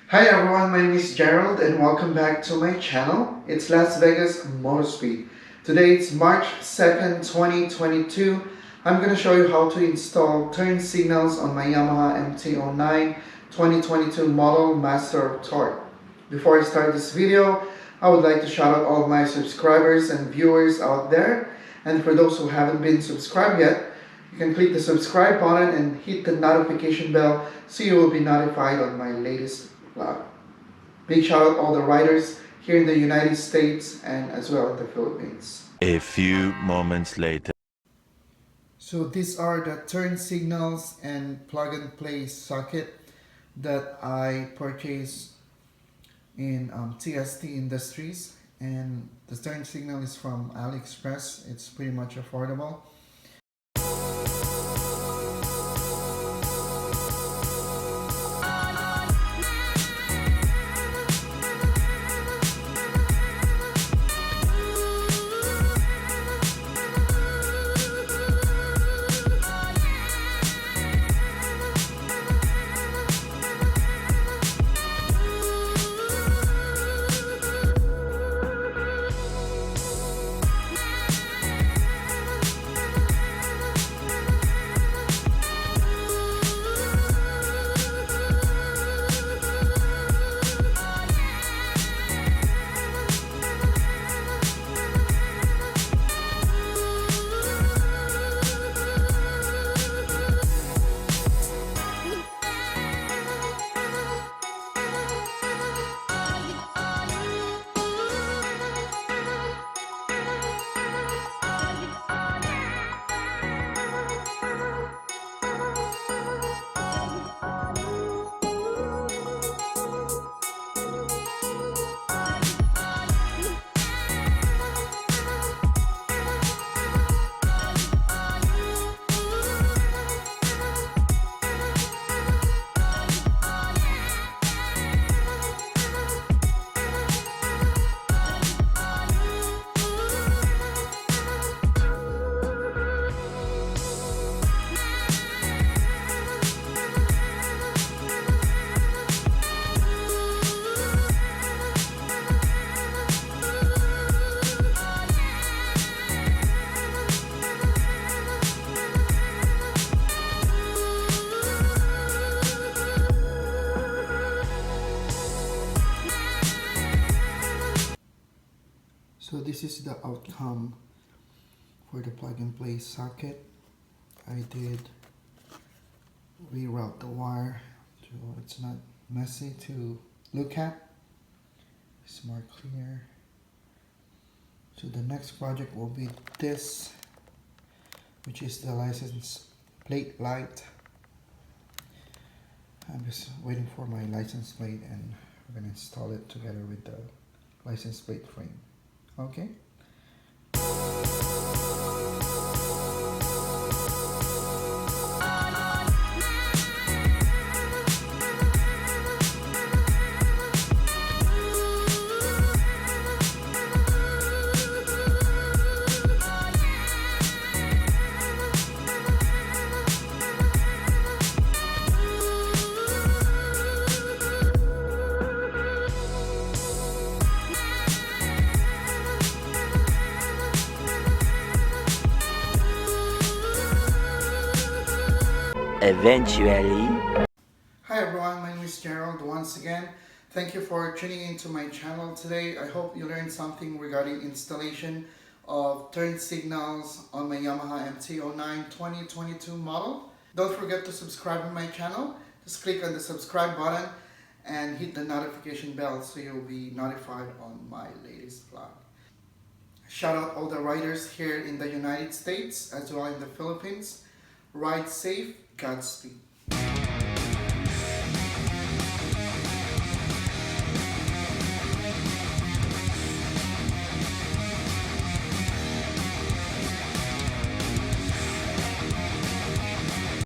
Hi everyone, my name is Gerald and welcome back to my channel. It's Las Vegas Motor Speed. Today it's March 2nd, 2022. I'm going to show you how to install turn signals on my Yamaha mt-09 2022 model Master of Torque. Before I start this video, I would like to shout out all my subscribers and viewers out there. And for those who haven't been subscribed yet, you can click the subscribe button and hit the notification bell so you will be notified on my latest vlog. Big shout out all the riders here in the United States and as well in the Philippines. A few moments later. So these are the turn signals and plug and play socket that I purchased in TST Industries, and the turn signal is from AliExpress. It's pretty much affordable. So this is the outcome for the plug and play socket. I did reroute the wire so it's not messy to look at. It's more clear. So the next project will be this, which is the license plate light. I'm just waiting for my license plate and we're going to install it together with the license plate frame. Okay. Eventually. Hi everyone, my name is Gerald once again. Thank you for tuning into my channel today. I hope you learned something regarding installation of turn signals on my Yamaha mt-09 2022 model. Don't forget to subscribe to my channel. Just click on the subscribe button and hit the notification bell so you'll be notified on my latest vlog. Shout out all the riders here in the United States as well in the Philippines. Ride safe, Godspeed.